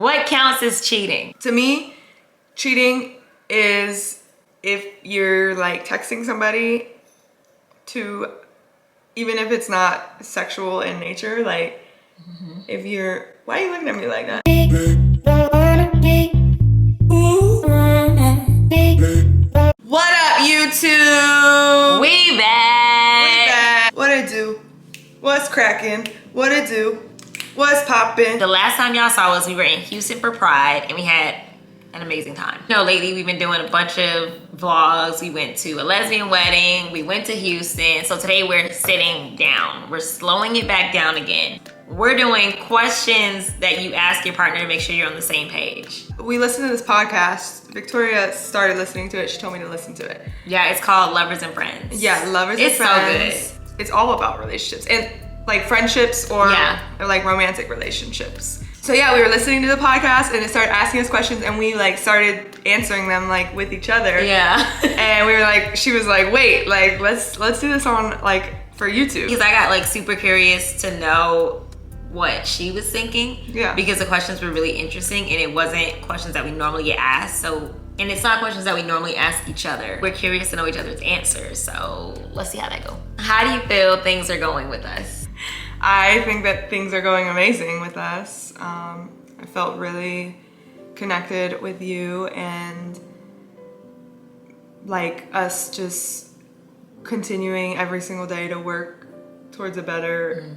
What counts as cheating? To me, cheating is if you're like texting somebody to, even if it's not sexual in nature, like if you're, why are you looking at me like that? What up, YouTube? We back. What it do? What's cracking? What it do? What's poppin'? The last time y'all saw us, we were in Houston for Pride and we had an amazing time. You know, lately we've been doing a bunch of vlogs. We went to a lesbian wedding. We went to Houston. So today we're sitting down. We're slowing it back down again. We're doing questions that you ask your partner to make sure you're on the same page. We listened to this podcast. Victoria started listening to it. She told me to listen to it. Yeah, it's called Lovers and Friends. Yeah, Lovers and Friends. It's so good. It's all about relationships and like friendships or like romantic relationships. So yeah, we were listening to the podcast and it started asking us questions and we like started answering them like with each other. Yeah. And we were like, she was like, wait, like let's do this on like for YouTube. Because I got like super curious to know what she was thinking. Yeah. Because the questions were really interesting and it wasn't questions that we normally get asked. And it's not questions that we normally ask each other. We're curious to know each other's answers. So let's see how that goes. How do you feel things are going with us? I think that things are going amazing with us. I felt really connected with you and like us just continuing every single day to work towards a better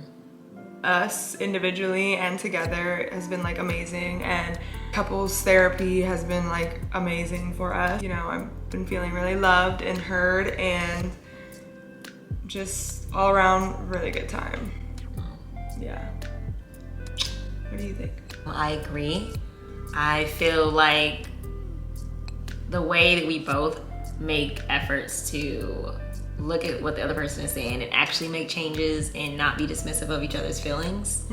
us individually and together has been like amazing, and couples therapy has been like amazing for us. You know, I've been feeling really loved and heard and just all around really good time. Yeah. What do you think? I agree. I feel like the way that we both make efforts to look at what the other person is saying and actually make changes and not be dismissive of each other's feelings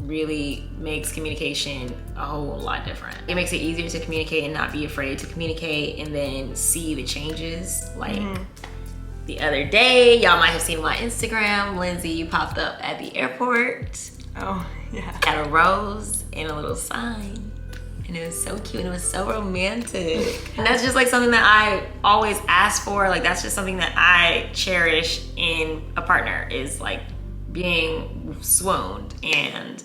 really makes communication a whole lot different. It makes it easier to communicate and not be afraid to communicate and then see the changes. Like the other day, y'all might have seen my Instagram, Lindsay, you popped up at the airport. Oh, yeah. Got a rose and a little sign. And it was so cute and it was so romantic. And that's just like something that I always ask for. Like that's just something that I cherish in a partner, is like being swooned. And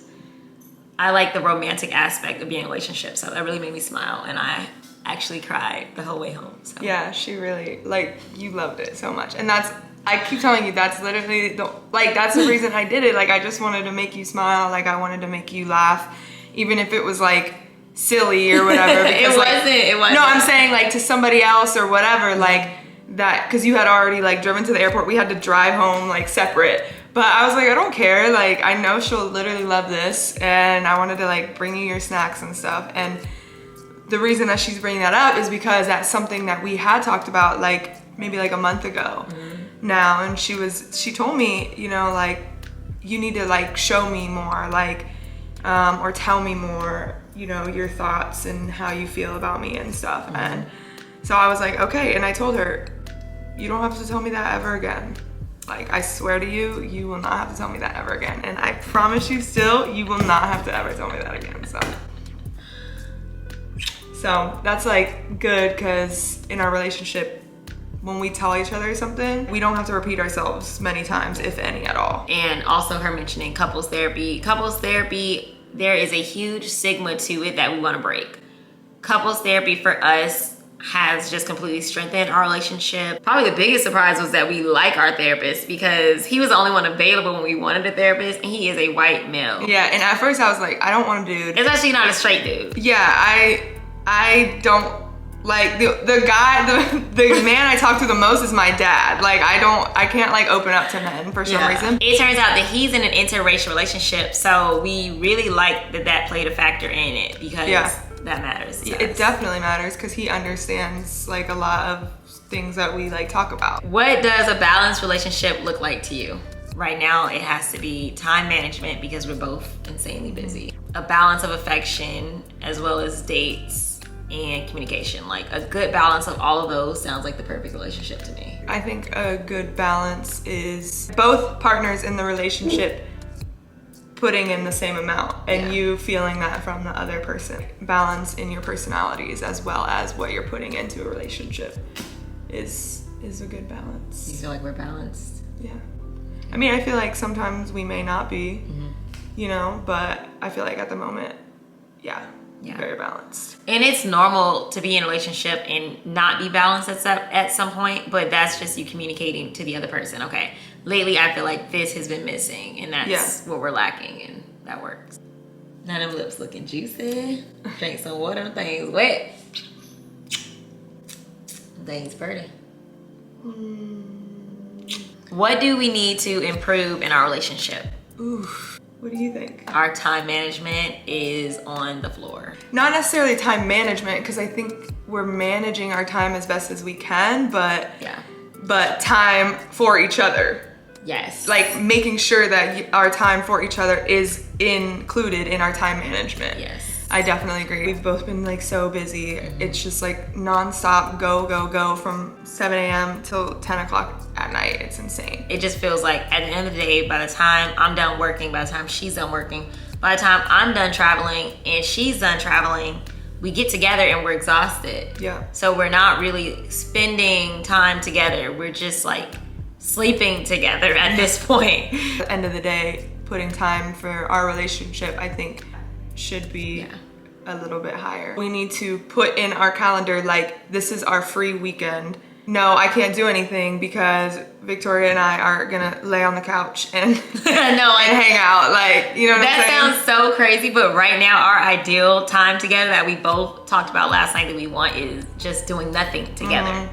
I like the romantic aspect of being in a relationship. So that really made me smile and I actually cried the whole way home. So. Yeah, she really, like, you loved it so much. And that's, I keep telling you, that's literally, that's the reason I did it. Like I just wanted to make you smile. Like I wanted to make you laugh. Even if it was like, silly or whatever. Because, it wasn't. No, I'm saying like to somebody else or whatever, like that, because you had already like driven to the airport. We had to drive home like separate. But I was like, I don't care. Like I know she'll literally love this, and I wanted to like bring you your snacks and stuff. And the reason that she's bringing that up is because that's something that we had talked about like maybe like a month ago now. And she told me, you know, like you need to like show me more, like or tell me more, you know, your thoughts and how you feel about me and stuff. And so I was like, okay. And I told her, you don't have to tell me that ever again. Like, I swear to you, you will not have to tell me that ever again. And I promise you still, you will not have to ever tell me that again. So that's like good, because in our relationship, when we tell each other something, we don't have to repeat ourselves many times, if any at all. And also her mentioning couples therapy. Couples therapy, there is a huge stigma to it that we want to break. Couples therapy for us has just completely strengthened our relationship. Probably the biggest surprise was that we like our therapist, because he was the only one available when we wanted a therapist, and he is a white male. Yeah, and at first I was like, I don't want a dude. Especially not a straight dude. Yeah, I don't, like the man I talk to the most is my dad. Like I can't like open up to men for some reason. It turns out that he's in an interracial relationship, so we really like that played a factor in it, because that matters. It definitely matters, because he understands like a lot of things that we like talk about. What does a balanced relationship look like to you? Right now it has to be time management, because we're both insanely busy. A balance of affection as well as dates and communication. Like a good balance of all of those sounds like the perfect relationship to me. I think a good balance is both partners in the relationship putting in the same amount and Yeah. you feeling that from the other person. Balance in your personalities as well as what you're putting into a relationship is a good You balance. feel like we're balanced? Yeah. I mean, I feel like sometimes we may not be, you know, but I feel like at the moment, yeah. Very balanced. And it's normal to be in a relationship and not be balanced at some point, but that's just you communicating to the other person. Okay, lately I feel like this has been missing, and that's what we're lacking, and that works. Now them lips looking juicy. Drink some water, them things wet. Things pretty. What do we need to improve in our relationship? Ooh, what do you think? Our time management is on the floor. Not necessarily time management, because I think we're managing our time as best as we can, but time for each other. Yes. Like making sure that our time for each other is included in our time management. Yes. I definitely agree. We've both been like so busy. It's just like nonstop go from 7 a.m. till 10 o'clock at night. It's insane. It just feels like at the end of the day, by the time I'm done working, by the time she's done working, by the time I'm done traveling and she's done traveling, we get together and we're exhausted. Yeah. So we're not really spending time together. We're just like sleeping together at this point. At the end of the day, putting time for our relationship, I think, should be a little bit higher. We need to put in our calendar, like, this is our free weekend. No, I can't do anything because Victoria and I are gonna lay on the couch and, and hang out. Like, you know what I'm saying? That sounds so crazy, but right now our ideal time together that we both talked about last night that we want is just doing nothing together.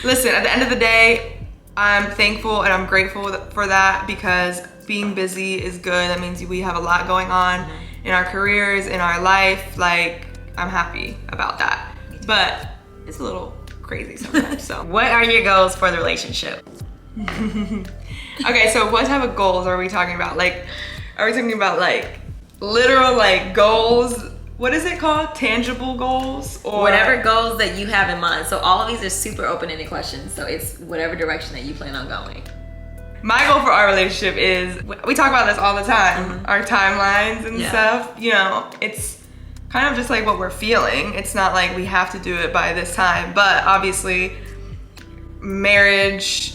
Listen, at the end of the day, I'm thankful and I'm grateful for that, because being busy is good. That means we have a lot going on in our careers, in our life. Like, I'm happy about that. But it's a little crazy sometimes, so. What are your goals for the relationship? Okay, so what type of goals are we talking about? Like, are we talking about like literal like goals? What is it called? Tangible goals? Or Whatever goals that you have in mind. So all of these are super open-ended questions. So it's whatever direction that you plan on going. My goal for our relationship is, we talk about this all the time, our timelines and stuff. You know, it's kind of just like what we're feeling. It's not like we have to do it by this time, but obviously marriage,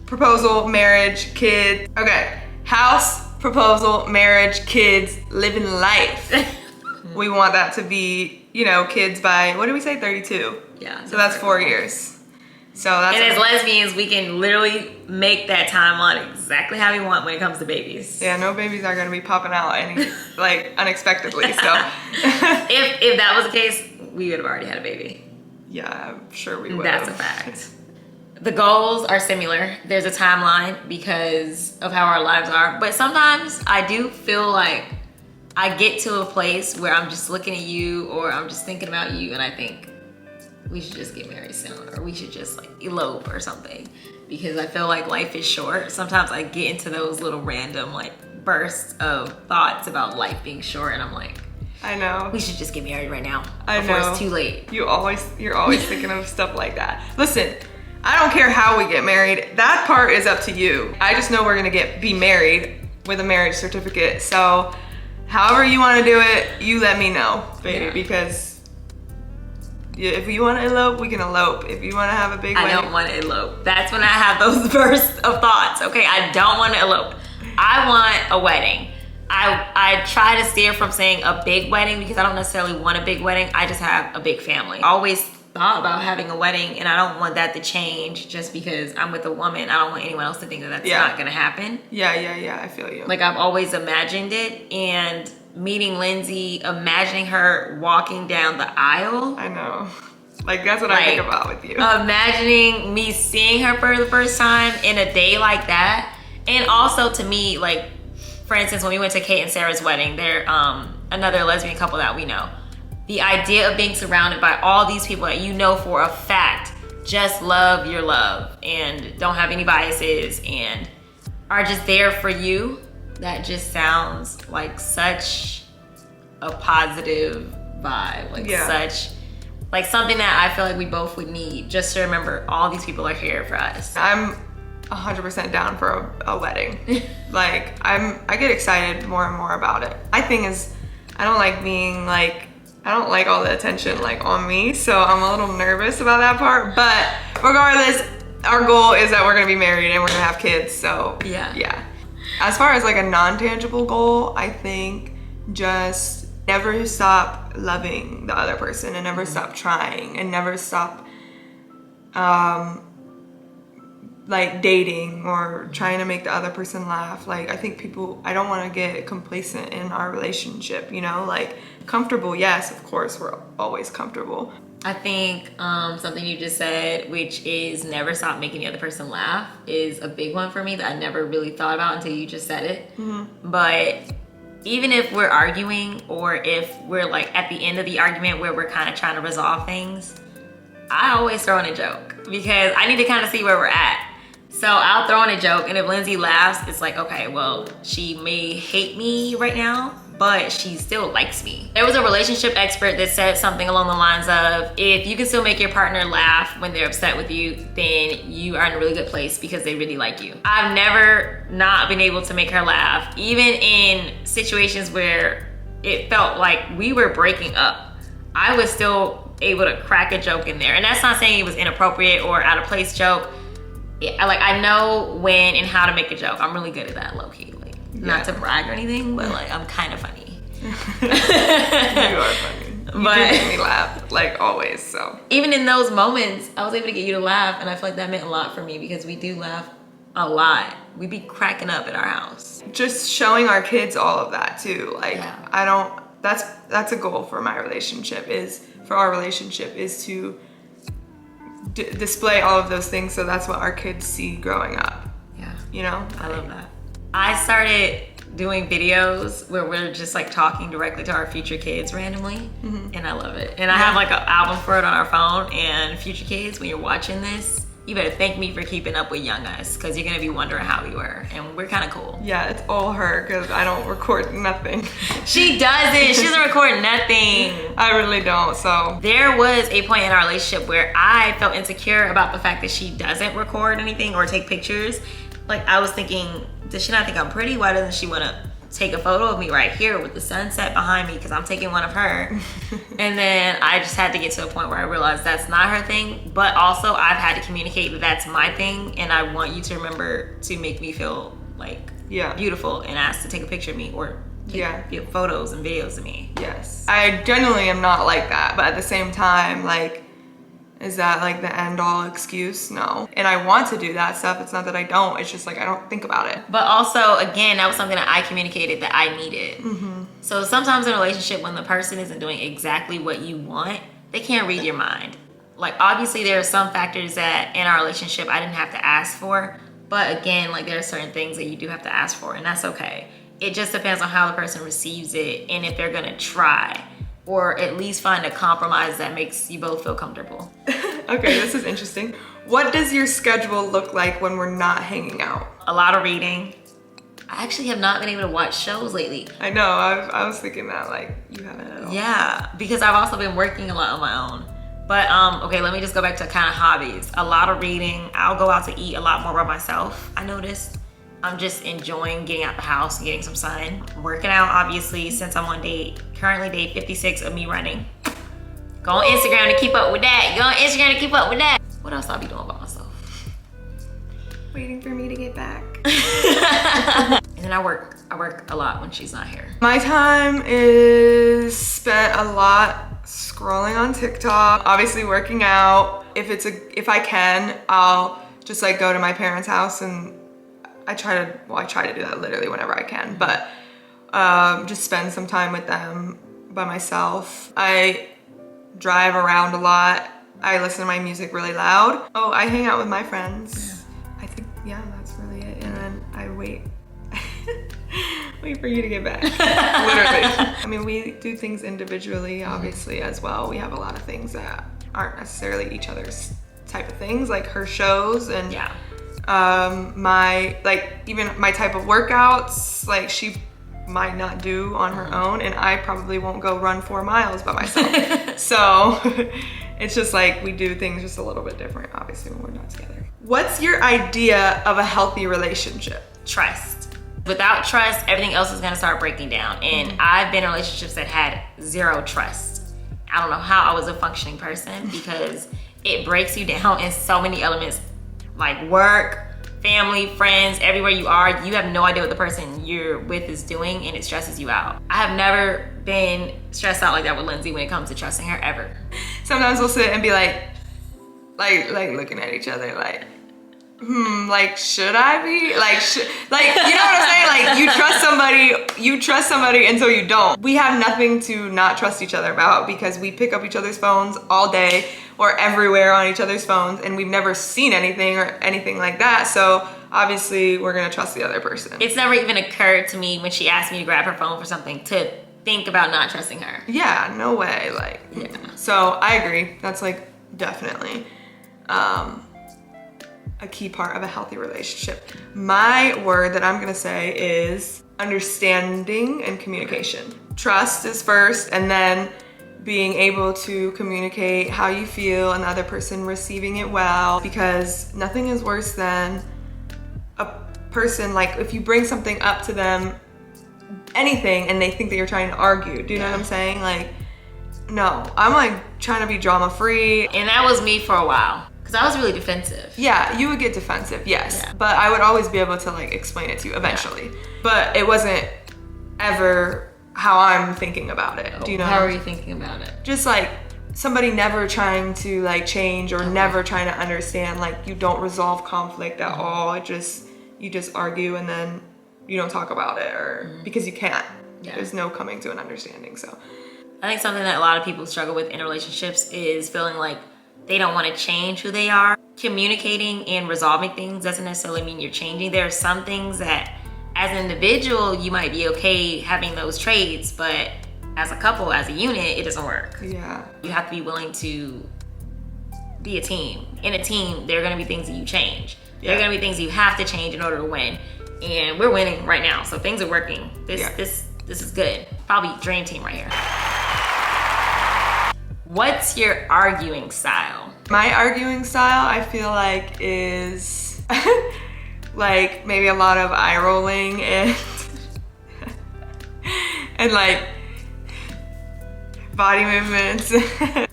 proposal, marriage, kids. Okay, house, proposal, marriage, kids, living life. We want that to be, you know, kids by, what did we say, 32? Yeah. So that's 4 years. So that's And as lesbians, we can literally make that timeline exactly how we want when it comes to babies. yeah, no babies are gonna be popping out any like unexpectedly. So If that was the case, we would have already had a baby. yeah, I'm sure we would. That's a fact. The goals are similar. There's a timeline because of how our lives are. But sometimes I do feel like I get to a place where I'm just looking at you or I'm just thinking about you and I think we should just get married soon or we should just like elope or something, because I feel like life is short. Sometimes I get into those little random like bursts of thoughts about life being short and I'm like, I know. we should just get married right now I before know. it's too late. You're always thinking of stuff like that. Listen, I don't care how we get married. That part is up to you. I just know we're gonna be married with a marriage certificate. So however you want to do it, you let me know, baby, Yeah. because if you want to elope, we can elope. If you want to have a big wedding. I don't want to elope. That's when I have those bursts of thoughts. Okay, I don't want to elope. I want a wedding. I try to steer from saying a big wedding because I don't necessarily want a big wedding. I just have a big family. I always thought about having a wedding and I don't want that to change just because I'm with a woman. I don't want anyone else to think that that's not going to happen. Yeah, I feel you. Like I've always imagined it, and meeting Lindsay, imagining her walking down the aisle. I know. Like that's what I think about with you. Imagining me seeing her for the first time in a day like that. And also to me, like, for instance, when we went to Kate and Sarah's wedding, they're another lesbian couple that we know. The idea of being surrounded by all these people that you know for a fact just love your love and don't have any biases and are just there for you, that just sounds like such a positive vibe. Like such, like something that I feel like we both would need just to remember all these people are here for us. I'm 100% down for a wedding. Like, I get excited more and more about it. My thing is, I don't like all the attention like on me, so I'm a little nervous about that part. But regardless, our goal is that we're gonna be married and we're gonna have kids, so yeah. As far as like a non-tangible goal, I think just never stop loving the other person and never stop trying and never stop like dating or trying to make the other person laugh. Like, I think I don't want to get complacent in our relationship, you know, like comfortable. Yes, of course, we're always comfortable. I think something you just said, which is never stop making the other person laugh, is a big one for me that I never really thought about until you just said it. But even if we're arguing or if we're like at the end of the argument where we're kind of trying to resolve things, I always throw in a joke because I need to kind of see where we're at. So I'll throw in a joke, and if Lindsay laughs, it's like, okay, well, she may hate me right now, but she still likes me. There was a relationship expert that said something along the lines of, if you can still make your partner laugh when they're upset with you, then you are in a really good place because they really like you. I've never not been able to make her laugh, even in situations where it felt like we were breaking up. I was still able to crack a joke in there. And that's not saying it was inappropriate or out of place joke. I know when and how to make a joke. I'm really good at that, low-key. Like, not to brag or anything, but like, I'm kind of funny. You are funny. You do make me laugh, like always, so. Even in those moments, I was able to get you to laugh, and I feel like that meant a lot for me because we do laugh a lot. We be cracking up at our house. Just showing our kids all of that too. Like, that's a goal for our relationship is to display all of those things, so that's what our kids see growing up. Yeah, you know, I love that. I started doing videos where we're just like talking directly to our future kids randomly, and I love it. And I have like an album for it on our phone. And future kids, when you're watching this, you better thank me for keeping up with young us, because you're gonna be wondering how we were, and we're kind of cool. Yeah, it's all her, because I don't record nothing. She doesn't. She doesn't record nothing. I really don't, so. There was a point in our relationship where I felt insecure about the fact that she doesn't record anything or take pictures. Like, I was thinking, does she not think I'm pretty? Why doesn't she want to take a photo of me right here with the sunset behind me, because I'm taking one of her? And then I just had to get to a point where I realized that's not her thing, but also I've had to communicate that that's my thing, and I want you to remember to make me feel like beautiful and ask to take a picture of me or take photos and videos of me. Yes, I genuinely am not like that, but at the same time, like, is that like the end all excuse? No. And I want to do that stuff. It's not that I don't. It's just like I don't think about it. But also, again, that was something that I communicated that I needed. So sometimes in a relationship, when the person isn't doing exactly what you want, they can't read your mind. Like, obviously there are some factors that in our relationship I didn't have to ask for. But again, like, there are certain things that you do have to ask for, and that's okay. It just depends on how the person receives it and if they're gonna try, or at least find a compromise that makes you both feel comfortable. Okay, this is interesting. What does your schedule look like when we're not hanging out? A lot of reading. I actually have not been able to watch shows lately. I know, I was thinking that, like, you haven't at all. Yeah, because I've also been working a lot on my own. But okay, let me just go back to kind of hobbies. A lot of reading. I'll go out to eat a lot more by myself, I noticed. I'm just enjoying getting out the house and getting some sun. Working out, obviously, since I'm on currently day 56 of me running. Go on Instagram to keep up with that. What else I'll be doing by myself? Waiting for me to get back. And then I work a lot when she's not here. My time is spent a lot scrolling on TikTok, obviously working out. If I can, I'll just like go to my parents' house, and I try to do that literally whenever I can, but just spend some time with them by myself. I drive around a lot. I listen to my music really loud. Oh, I hang out with my friends. I think, that's really it. And then I wait for you to get back, literally. I mean, we do things individually, obviously, as well. We have a lot of things that aren't necessarily each other's type of things, like her shows and even my type of workouts, like she might not do on her own, and I probably won't go run 4 miles by myself. So it's just like we do things just a little bit different, obviously, when we're not together. What's your idea of a healthy relationship? Trust. Without trust, everything else is gonna start breaking down. And I've been in relationships that had zero trust. I don't know how I was a functioning person because it breaks you down in so many elements, like work, family, friends, everywhere you are. You have no idea what the person you're with is doing, and it stresses you out. I have never been stressed out like that with Lindsay when it comes to trusting her ever. Sometimes we'll sit and be like looking at each other like, like, should I be? Like, you know what I'm saying? Like, you trust somebody until you don't. We have nothing to not trust each other about because we pick up each other's phones all day or everywhere on each other's phones, and we've never seen anything or anything like that. So obviously we're gonna trust the other person. It's never even occurred to me when she asked me to grab her phone for something to think about not trusting her. Yeah, no way. Like, yeah. So I agree. That's like definitely a key part of a healthy relationship. My word that I'm gonna say is understanding and communication. Trust is first, and then being able to communicate how you feel and the other person receiving it well, because nothing is worse than a person, like if you bring something up to them, anything, and they think that you're trying to argue. Do you know what I'm saying? Like, no, I'm like trying to be drama free. And that was me for a while. Because I was really defensive. Yeah, you would get defensive, yes. Yeah. But I would always be able to like explain it to you eventually. Yeah. But it wasn't ever how I'm thinking about it. Do you know? How are you thinking about it? Just like somebody never trying to like change or never trying to understand. Like, you don't resolve conflict at all. You just argue and then you don't talk about it, or because you can't. Yeah. There's no coming to an understanding. So I think something that a lot of people struggle with in relationships is feeling like they don't want to change who they are. Communicating and resolving things doesn't necessarily mean you're changing. There are some things that as an individual, you might be okay having those traits, but as a couple, as a unit, it doesn't work. Yeah. You have to be willing to be a team. In a team, there are gonna be things that you change. Yeah. There are gonna be things you have to change in order to win. And we're winning right now, so things are working. This is good. Probably dream team right here. What's your arguing style? My arguing style, I feel like, is like maybe a lot of eye rolling and and like body movements.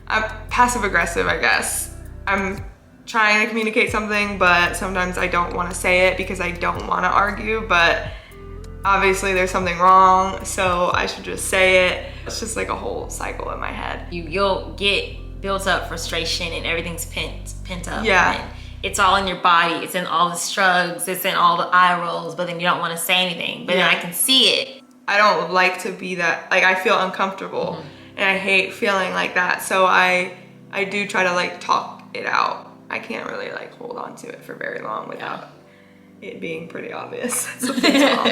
I'm passive aggressive, I guess. I'm trying to communicate something, but sometimes I don't want to say it because I don't want to argue, but obviously there's something wrong, so I should just say it. It's just like a whole cycle in my head. You'll get built up frustration and everything's pent up. Yeah. And it's all in your body. It's in all the shrugs. It's in all the eye rolls, but then you don't want to say anything. But then I can see it. I don't like to be that, like I feel uncomfortable and I hate feeling like that. So I do try to like talk it out. I can't really like hold on to it for very long without it being pretty obvious. Something's wrong.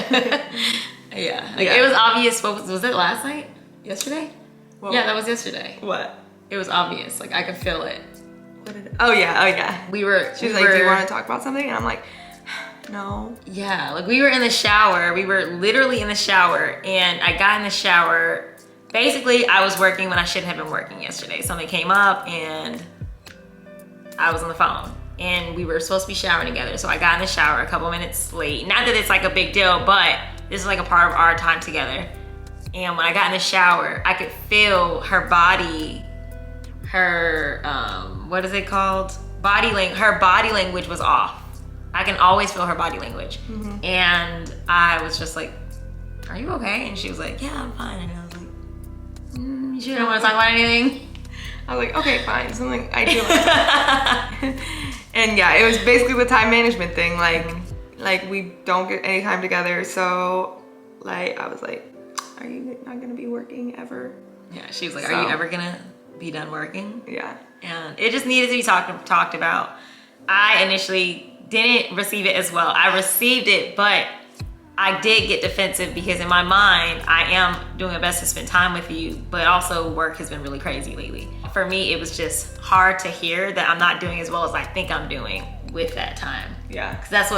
Yeah. Like, it was obvious. Was it last night? Yesterday? Well, yeah, that was yesterday. What? It was obvious. Like, I could feel it. Oh yeah. She was like, do you want to talk about something? And I'm like, no. Yeah, like we were in the shower. We were literally in the shower, and I got in the shower. Basically, I was working when I shouldn't have been working yesterday. Something came up, and I was on the phone. And we were supposed to be showering together. So I got in the shower a couple minutes late. Not that it's like a big deal, but this is like a part of our time together. And when I got in the shower, I could feel her body, what is it called? Her body language was off. I can always feel her body language. And I was just like, are you okay? And she was like, yeah, I'm fine. And I was like, you sure don't want to talk about anything? I was like, okay, fine, something I do. And yeah, it was basically the time management thing. Like we don't get any time together. So like, I was like, are you not gonna be working ever? Yeah, she was like, are you ever gonna be done working? Yeah. And it just needed to be talked about. I initially didn't receive it as well. I received it, but I did get defensive because in my mind, I am doing my best to spend time with you, but also work has been really crazy lately. For me, it was just hard to hear that I'm not doing as well as I think I'm doing with that time. Yeah. Because that's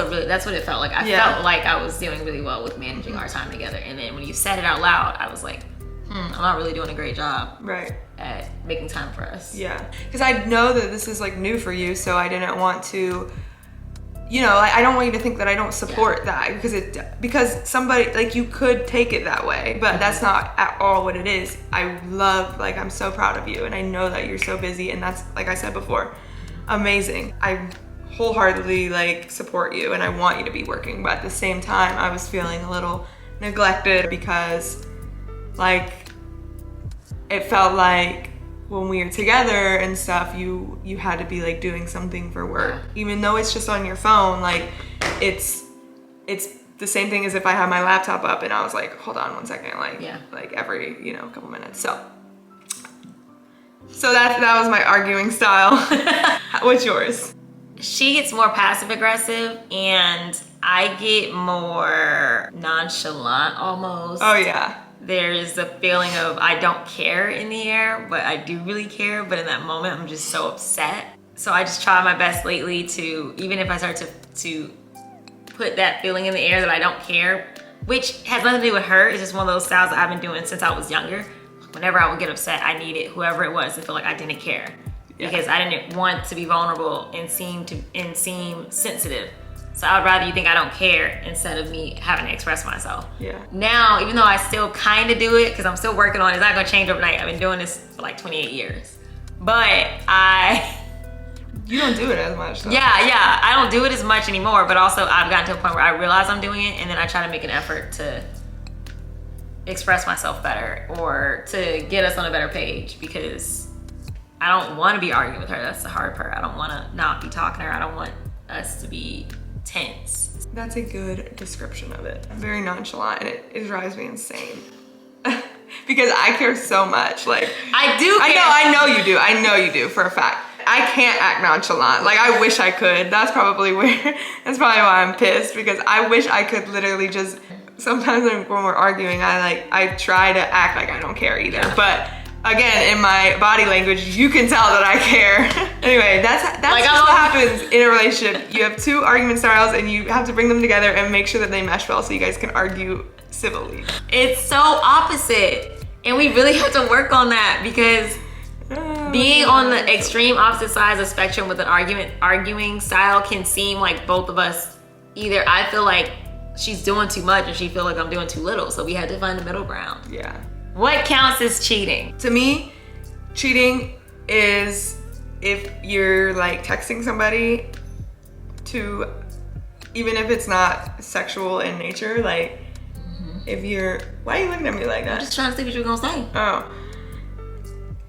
what it felt like. I felt like I was doing really well with managing our time together. And then when you said it out loud, I was like, I'm not really doing a great job at making time for us. Yeah. Because I know that this is like new for you, so I didn't want to you know, I don't want you to think that I don't support that because somebody, like, you could take it that way, but that's not at all what it is. I love, like, I'm so proud of you, and I know that you're so busy, and that's, like I said before, amazing. I wholeheartedly, like, support you, and I want you to be working, but at the same time, I was feeling a little neglected because, like, it felt like when we were together and stuff, you had to be, like, doing something for work, even though it's just on your phone. Like, it's the same thing as if I had my laptop up and I was like, hold on one second, like, like every, you know, couple minutes. So that was my arguing style. What's yours? She gets more passive aggressive and I get more nonchalant almost. Oh yeah. There's a feeling of I don't care in the air, but I do really care. But in that moment, I'm just so upset. So I just try my best lately to, even if I start to put that feeling in the air that I don't care, which has nothing to do with her. It's just one of those styles that I've been doing since I was younger. Whenever I would get upset, I needed whoever it was to feel like I didn't care. Because I didn't want to be vulnerable and seem sensitive. So I would rather you think I don't care instead of me having to express myself. Yeah. Now, even though I still kind of do it, because I'm still working on it, it's not gonna change overnight. I've been doing this for like 28 years. But you don't do it as much though. Yeah, I don't do it as much anymore, but also I've gotten to a point where I realize I'm doing it and then I try to make an effort to express myself better or to get us on a better page because I don't want to be arguing with her. That's the hard part. I don't want to not be talking to her. I don't want us to be tense. That's a good description of it. I'm very nonchalant and it drives me insane. Because I care so much. Like, I do care. I know you do for a fact. I can't act nonchalant. Like, I wish I could. That's probably why I'm pissed, because I wish I could literally just, sometimes when we're arguing, I try to act like I don't care either. But again, in my body language, you can tell that I care. Anyway, that's like, just what happens in a relationship. You have two argument styles and you have to bring them together and make sure that they mesh well so you guys can argue civilly. It's so opposite. And we really have to work on that because being on the extreme opposite sides of the spectrum with an arguing style can seem like both of us, either I feel like she's doing too much or she feel like I'm doing too little. So we had to find the middle ground. Yeah. What counts as cheating? To me, cheating is if you're like texting somebody to, even if it's not sexual in nature, like if you're, why are you looking at me like that? I'm just trying to see what you were gonna say. Oh.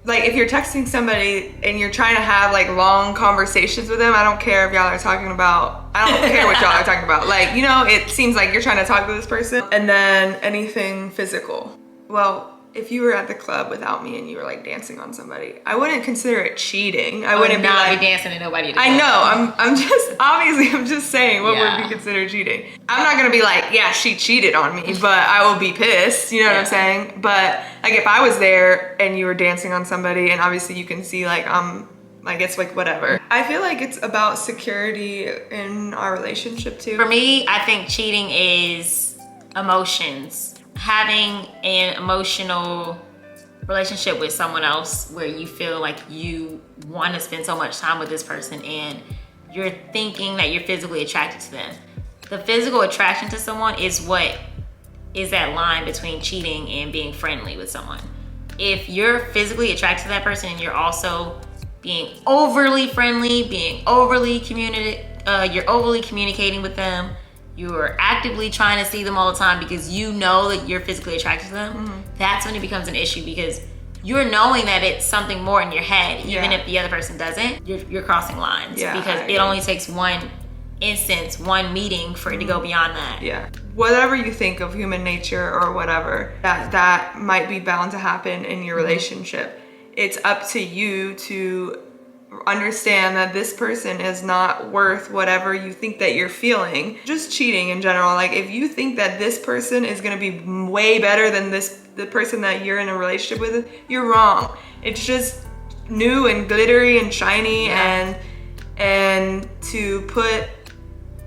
Like if you're texting somebody and you're trying to have like long conversations with them, I don't care if y'all are talking about, I don't care what y'all are talking about. Like, you know, it seems like you're trying to talk to this person. And then anything physical. Well, if you were at the club without me and you were like dancing on somebody, I wouldn't consider it cheating. I wouldn't be like dancing to nobody. I know. I'm just saying what would be considered cheating. I'm not gonna be like, yeah, she cheated on me, but I will be pissed. You know what I'm saying? But like if I was there and you were dancing on somebody, and obviously you can see like it's like whatever. I feel like it's about security in our relationship too. For me, I think cheating is emotions. Having an emotional relationship with someone else where you feel like you want to spend so much time with this person and you're thinking that you're physically attracted to them. The physical attraction to someone is what is that line between cheating and being friendly with someone. If you're physically attracted to that person and you're also being overly friendly, you're overly communicating with them, you're actively trying to see them all the time because you know that you're physically attracted to them, that's when it becomes an issue because you're knowing that it's something more in your head, even if the other person doesn't, you're crossing lines because it only takes one instance, one meeting for it to go beyond that. Yeah. Whatever you think of human nature or whatever, that might be bound to happen in your relationship. It's up to you to understand that this person is not worth whatever you think that you're feeling. Just cheating in general, like if you think that this person is going to be way better than the person that you're in a relationship with, you're wrong. It's just new and glittery and shiny, and to put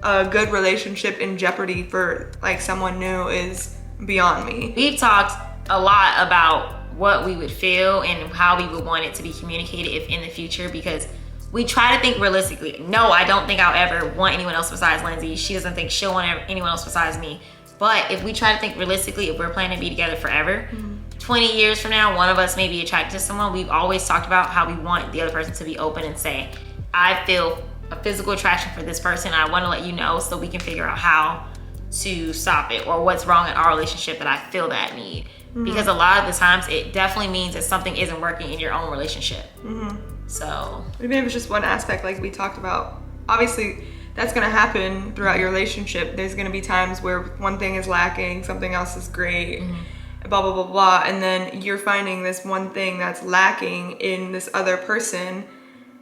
a good relationship in jeopardy for like someone new is beyond me. We've talked a lot about what we would feel and how we would want it to be communicated if in the future, because we try to think realistically. No, I don't think I'll ever want anyone else besides Lindsay. She doesn't think she'll want anyone else besides me. But if we try to think realistically, if we're planning to be together forever, 20 years from now, one of us may be attracted to someone. We've always talked about how we want the other person to be open and say, I feel a physical attraction for this person. I want to let you know so we can figure out how to stop it or what's wrong in our relationship that I feel that need. Because a lot of the times it definitely means that something isn't working in your own relationship. So even if it's just one aspect, like we talked about, obviously that's gonna happen throughout your relationship. There's gonna be times where one thing is lacking, something else is great, blah, blah, blah, blah. And then you're finding this one thing that's lacking in this other person.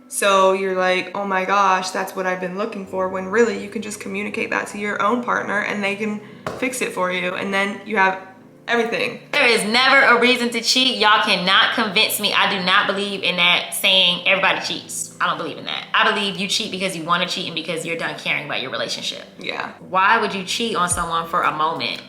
So you're like, oh my gosh, that's what I've been looking for, when really you can just communicate that to your own partner and they can fix it for you. And then you have everything. There is never a reason to cheat. Y'all cannot convince me. I do not believe in that saying everybody cheats. I don't believe in that. I believe you cheat because you want to cheat and because you're done caring about your relationship. Yeah. Why would you cheat on someone for a moment?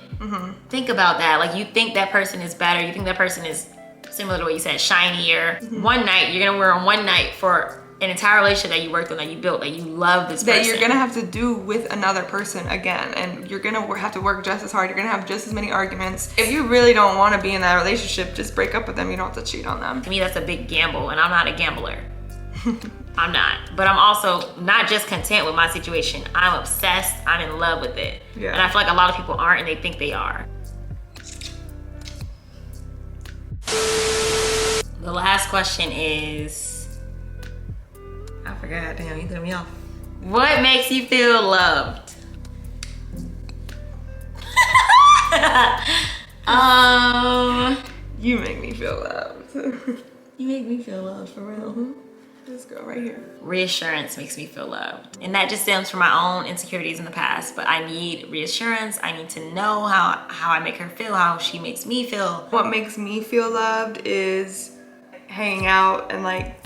Think about that. Like, you think that person is better. You think that person is similar to what you said, shinier. One night, you're gonna wear on one night for an entire relationship that you worked on, that you built, that you love this person. That you're gonna have to do with another person again, and you're gonna have to work just as hard. You're gonna have just as many arguments. If you really don't want to be in that relationship, just break up with them. You don't have to cheat on them. To me, that's a big gamble, and I'm not a gambler. I'm not. But I'm also not just content with my situation. I'm obsessed. I'm in love with it. Yeah. And I feel like a lot of people aren't, and they think they are. The last question is, I forgot, damn, you threw me off. What makes you feel loved? You make me feel loved. You make me feel loved, for real. This girl right here. Reassurance makes me feel loved. And that just stems from my own insecurities in the past, but I need reassurance. I need to know how I make her feel, how she makes me feel. What makes me feel loved is hanging out and like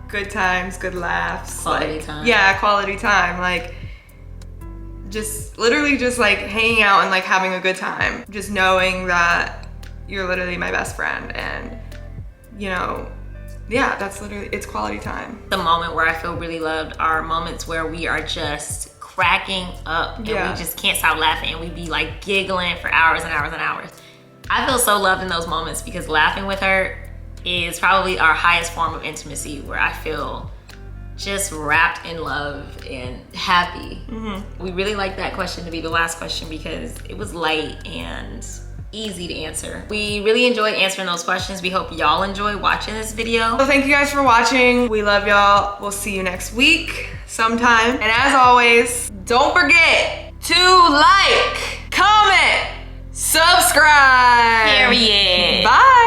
good times, good laughs. Quality time. Yeah, quality time. Like just literally just like hanging out and like having a good time. Just knowing that you're literally my best friend, and you know, yeah, that's literally, it's quality time. The moment where I feel really loved are moments where we are just cracking up and we just can't stop laughing, and we be like giggling for hours and hours and hours. I feel so loved in those moments because laughing with her is probably our highest form of intimacy, where I feel just wrapped in love and happy. We really like that question to be the last question because it was light and easy to answer. We really enjoyed answering those questions. We hope y'all enjoy watching this video. So thank you guys for watching. We love y'all. We'll see you next week sometime. And as always, don't forget to like, comment, subscribe. Period. Bye.